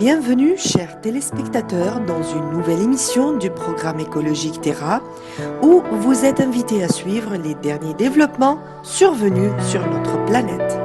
Bienvenue, chers téléspectateurs, dans une nouvelle émission du programme écologique Terra, où vous êtes invités à suivre les derniers développements survenus sur notre planète.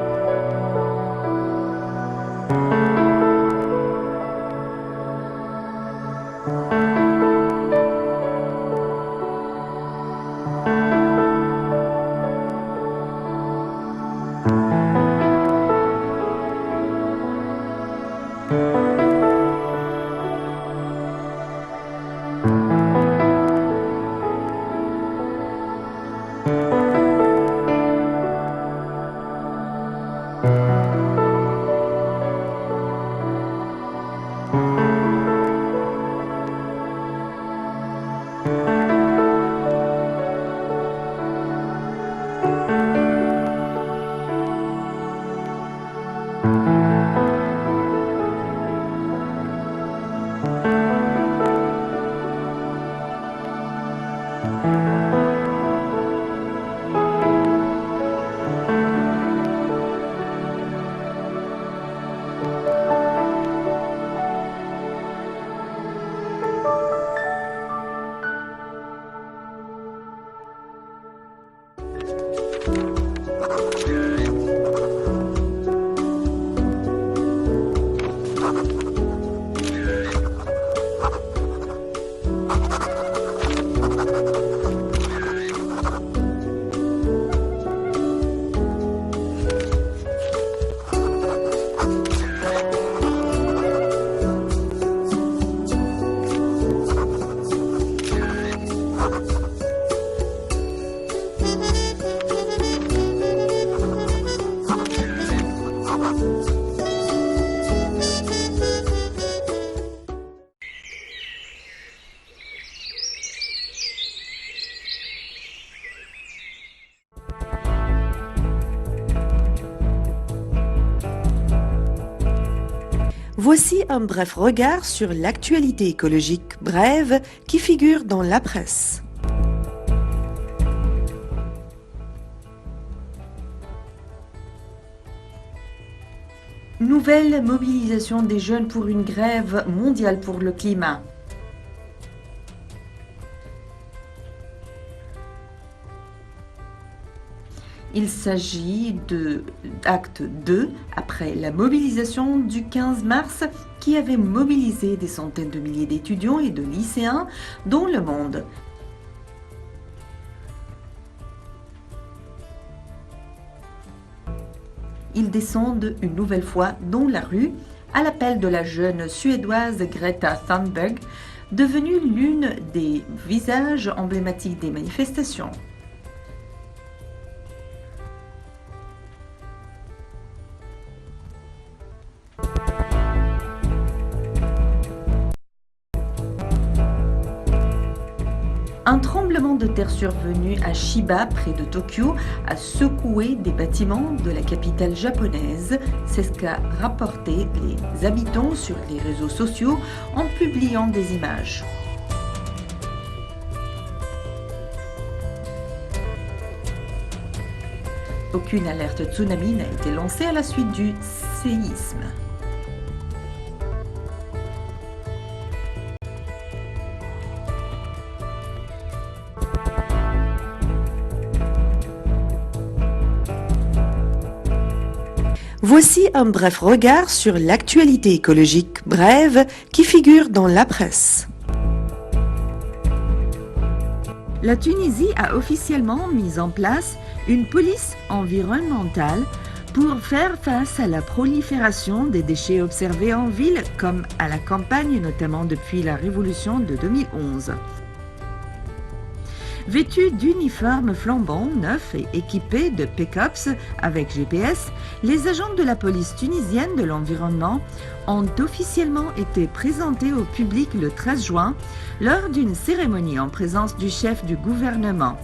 Voici un bref regard sur l'actualité écologique brève qui figure dans la presse. Nouvelle mobilisation des jeunes pour une grève mondiale pour le climat. Il s'agit de acte 2 après la mobilisation du 15 mars qui avait mobilisé des centaines de milliers d'étudiants et de lycéens dans le monde. Ils descendent une nouvelle fois dans la rue à l'appel de la jeune Suédoise Greta Thunberg, devenue l'une des visages emblématiques des manifestations. Un tremblement de terre survenu à Chiba, près de Tokyo, a secoué des bâtiments de la capitale japonaise. C'est ce qu'a rapporté les habitants sur les réseaux sociaux en publiant des images. Aucune alerte tsunami n'a été lancée à la suite du séisme. Voici un bref regard sur l'actualité écologique brève qui figure dans la presse. La Tunisie a officiellement mis en place une police environnementale pour faire face à la prolifération des déchets observés en ville comme à la campagne, notamment depuis la révolution de 2011. Vêtus d'uniformes flambants, neufs et équipés de pick-ups avec GPS, les agents de la police tunisienne de l'environnement ont officiellement été présentés au public le 13 juin lors d'une cérémonie en présence du chef du gouvernement.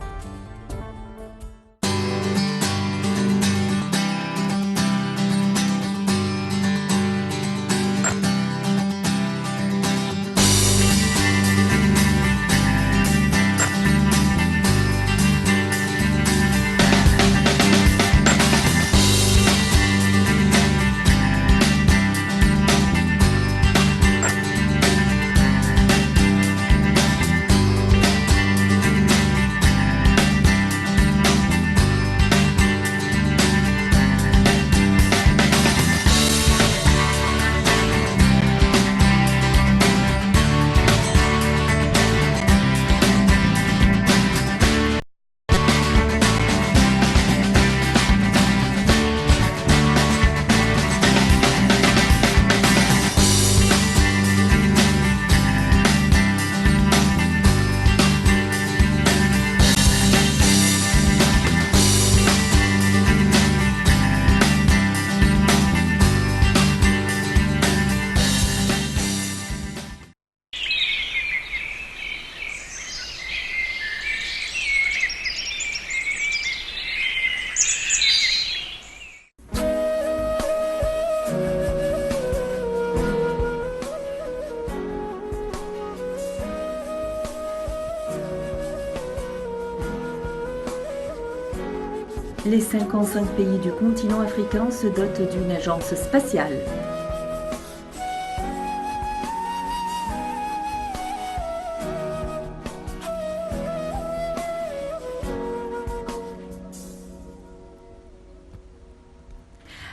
Les 55 pays du continent africain se dotent d'une agence spatiale.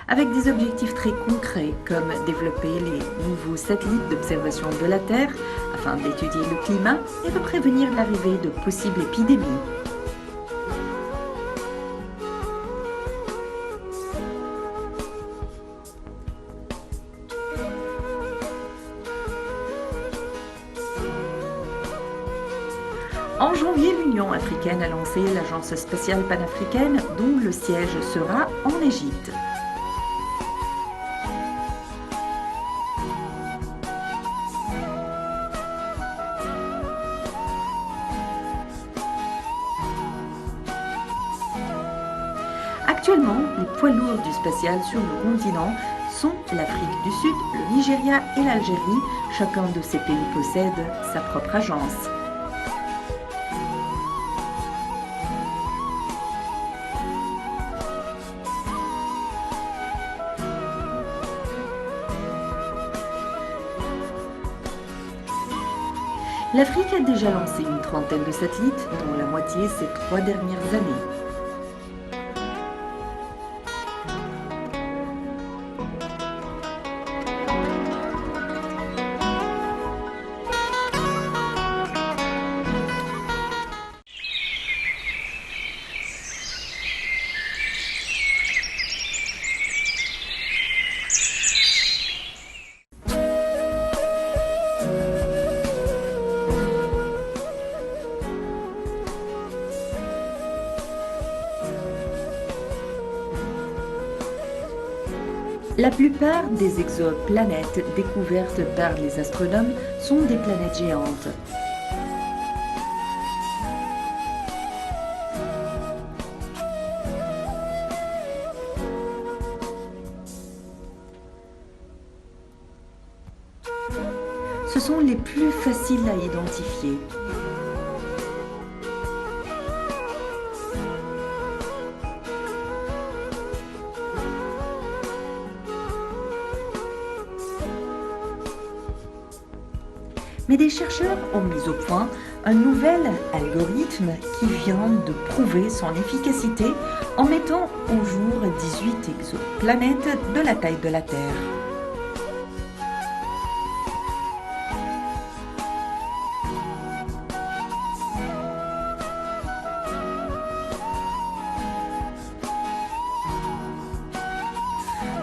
Avec des objectifs très concrets comme développer les nouveaux satellites d'observation de la Terre afin d'étudier le climat et de prévenir l'arrivée de possibles épidémies. En janvier, l'Union africaine a lancé l'Agence spatiale panafricaine dont le siège sera en Égypte. Actuellement, les poids lourds du spatial sur le continent sont l'Afrique du Sud, le Nigeria et l'Algérie. Chacun de ces pays possède sa propre agence. L'Afrique a déjà lancé une trentaine de satellites, dont la moitié ces 3 dernières années. La plupart des exoplanètes découvertes par les astronomes sont des planètes géantes. Ce sont les plus faciles à identifier. Mais des chercheurs ont mis au point un nouvel algorithme qui vient de prouver son efficacité en mettant au jour 18 exoplanètes de la taille de la Terre.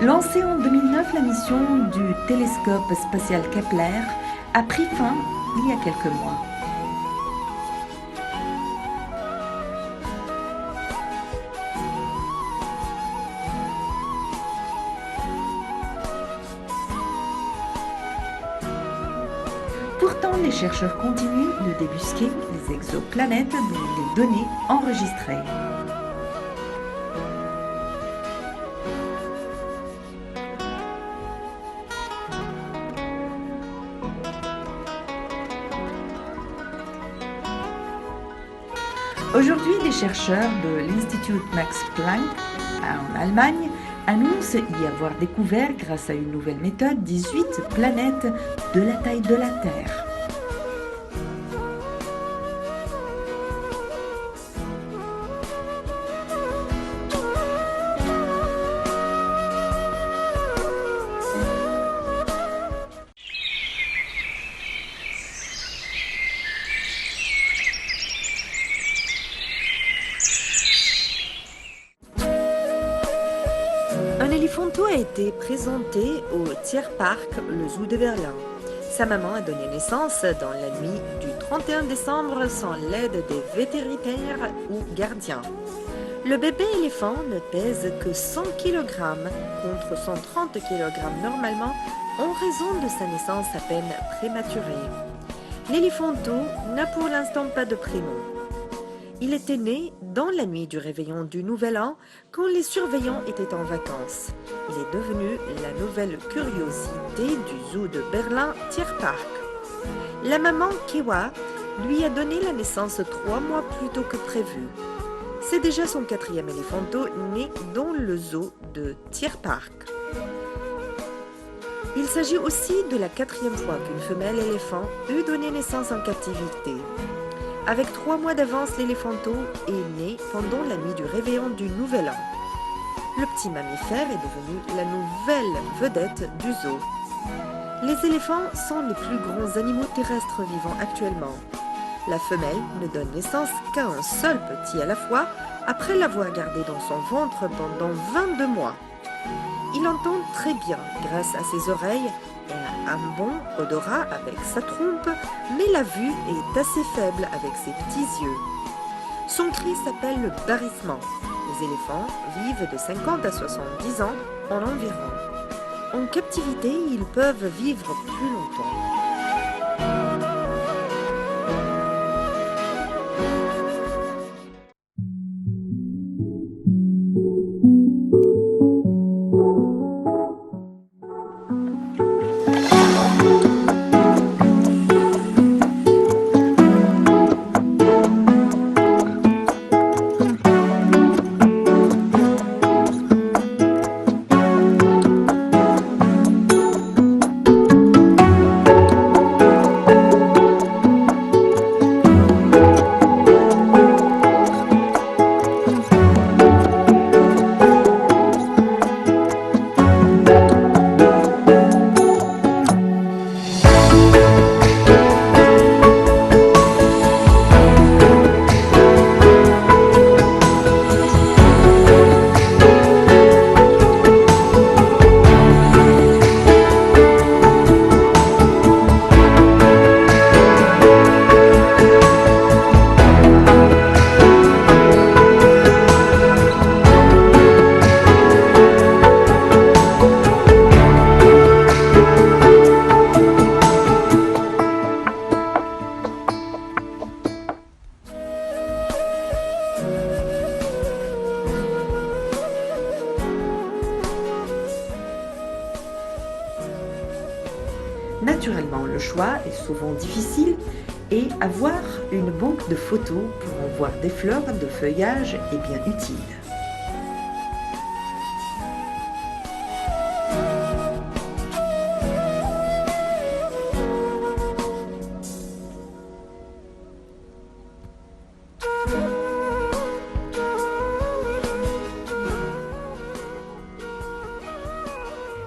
Lancée en 2009, la mission du télescope spatial Kepler a pris fin il y a quelques mois. Pourtant, les chercheurs continuent de débusquer les exoplanètes dont les données enregistrées. Aujourd'hui, des chercheurs de l'Institut Max Planck en Allemagne annoncent y avoir découvert, grâce à une nouvelle méthode, 18 planètes de la taille de la Terre. Un éléphanteau a été présenté au Tierpark, le zoo de Berlin. Sa maman a donné naissance dans la nuit du 31 décembre sans l'aide des vétérinaires ou gardiens. Le bébé éléphant ne pèse que 100 kg contre 130 kg normalement en raison de sa naissance à peine prématurée. L'éléphanteau n'a pour l'instant pas de prénom. Il était né dans la nuit du réveillon du Nouvel An, quand les surveillants étaient en vacances. Il est devenu la nouvelle curiosité du zoo de Berlin Tierpark. La maman Kewa lui a donné la naissance 3 mois plus tôt que prévu. C'est déjà son quatrième éléphanteau né dans le zoo de Deer Park. Il s'agit aussi de la quatrième fois qu'une femelle éléphant eut donné naissance en captivité. Avec 3 mois d'avance, l'éléphanteau est né pendant la nuit du réveillon du Nouvel An. Le petit mammifère est devenu la nouvelle vedette du zoo. Les éléphants sont les plus grands animaux terrestres vivants actuellement. La femelle ne donne naissance qu'à un seul petit à la fois après l'avoir gardé dans son ventre pendant 22 mois. Il entend très bien grâce à ses oreilles et a un bon odorat avec sa trompe, mais la vue est assez faible avec ses petits yeux. Son cri s'appelle le barrissement. Les éléphants vivent de 50 à 70 ans en environ. En captivité, ils peuvent vivre plus longtemps. Naturellement, le choix est souvent difficile et avoir une banque de photos pour en voir des fleurs de feuillage est bien utile.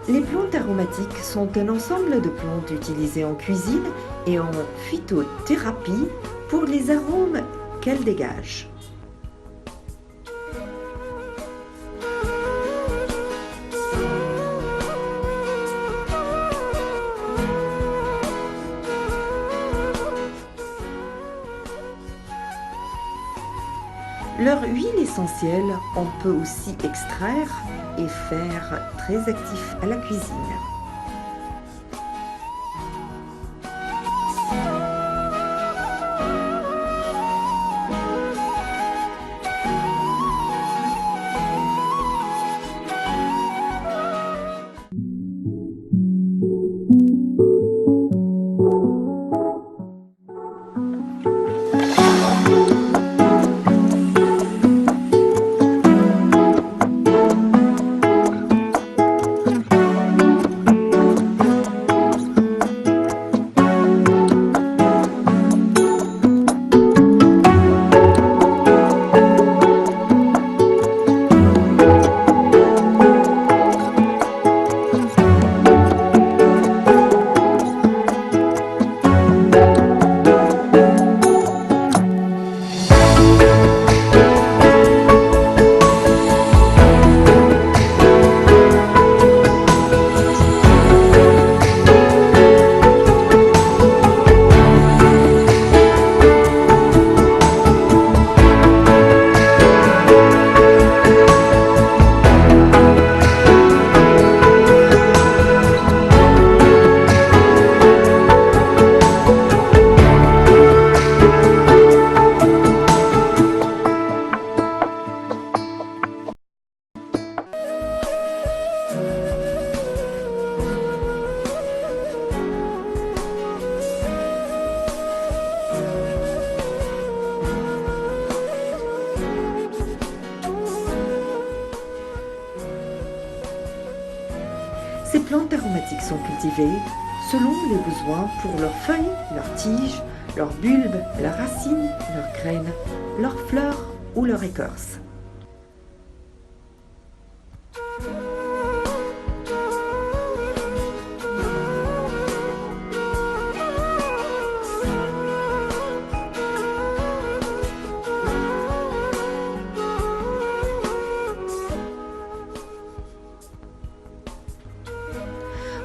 Les plantes aromatiques sont un ensemble de plantes utilisées en cuisine et en phytothérapie pour les arômes qu'elles dégagent. Leur huile essentielle, on peut aussi extraire et faire très actif à la cuisine. Ces plantes aromatiques sont cultivées selon les besoins pour leurs feuilles, leurs tiges, leurs bulbes, leurs racines, leurs graines, leurs fleurs ou leur écorce.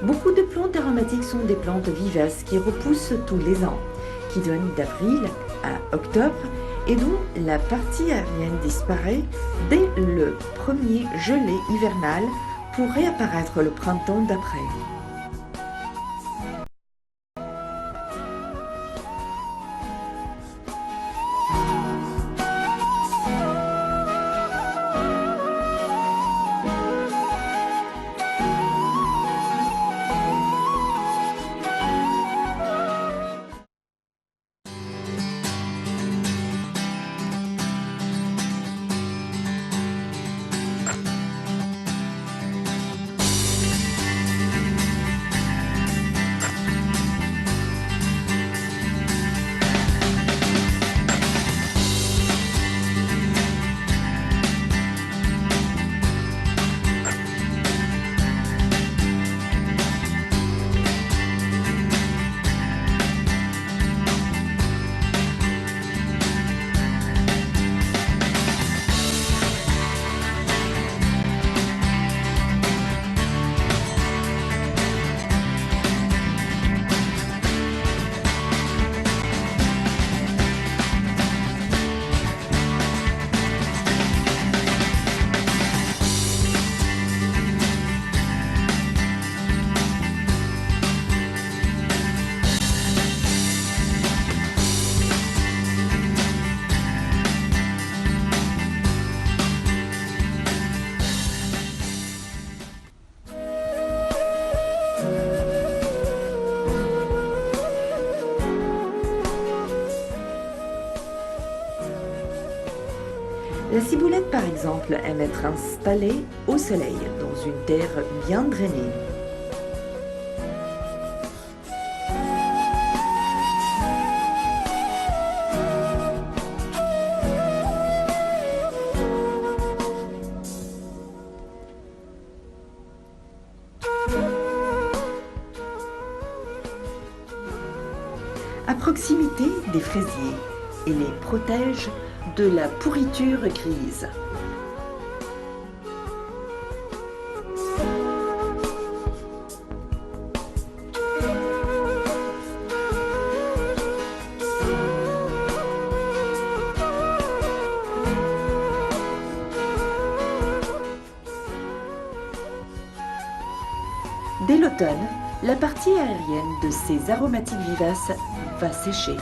Beaucoup de plantes aromatiques sont des plantes vivaces qui repoussent tous les ans, qui donnent d'avril à octobre et dont la partie aérienne disparaît dès le premier gelé hivernal pour réapparaître le printemps d'après. La ciboulette, par exemple, aime être installée au soleil, dans une terre bien drainée. À proximité des fraisiers et les protège de la pourriture grise. Dès l'automne, la partie aérienne de ces aromatiques vivaces va sécher.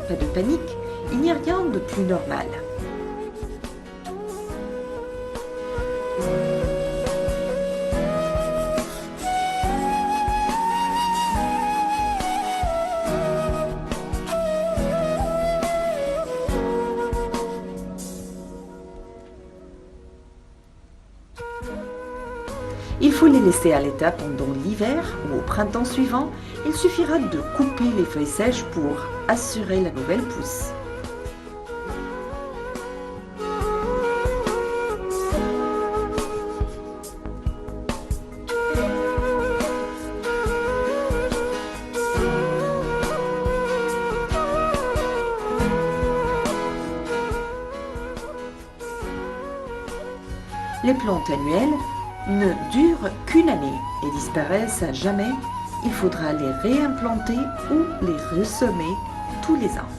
Pas de panique, Il n'y a rien de plus normal. Il faut les laisser à l'état pendant l'hiver ou au printemps suivant. Il suffira de couper les feuilles sèches pour assurer la nouvelle pousse. Les plantes annuelles ne durent qu'une année et disparaissent à jamais. Il faudra les réimplanter ou les ressemer tous les ans.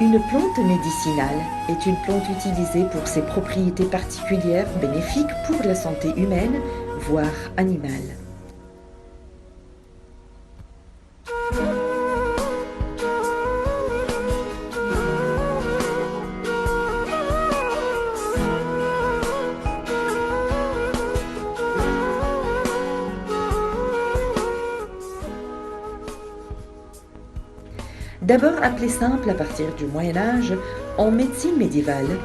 Une plante médicinale est une plante utilisée pour ses propriétés particulières bénéfiques pour la santé humaine, voire animale. D'abord appelées simples à partir du Moyen Âge, en médecine médiévale,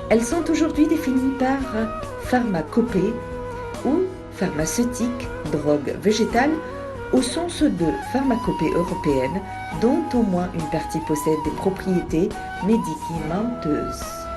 elles sont aujourd'hui définies par pharmacopée ou pharmaceutique, drogue végétale, au sens de pharmacopée européenne, dont au moins une partie possède des propriétés médicamenteuses.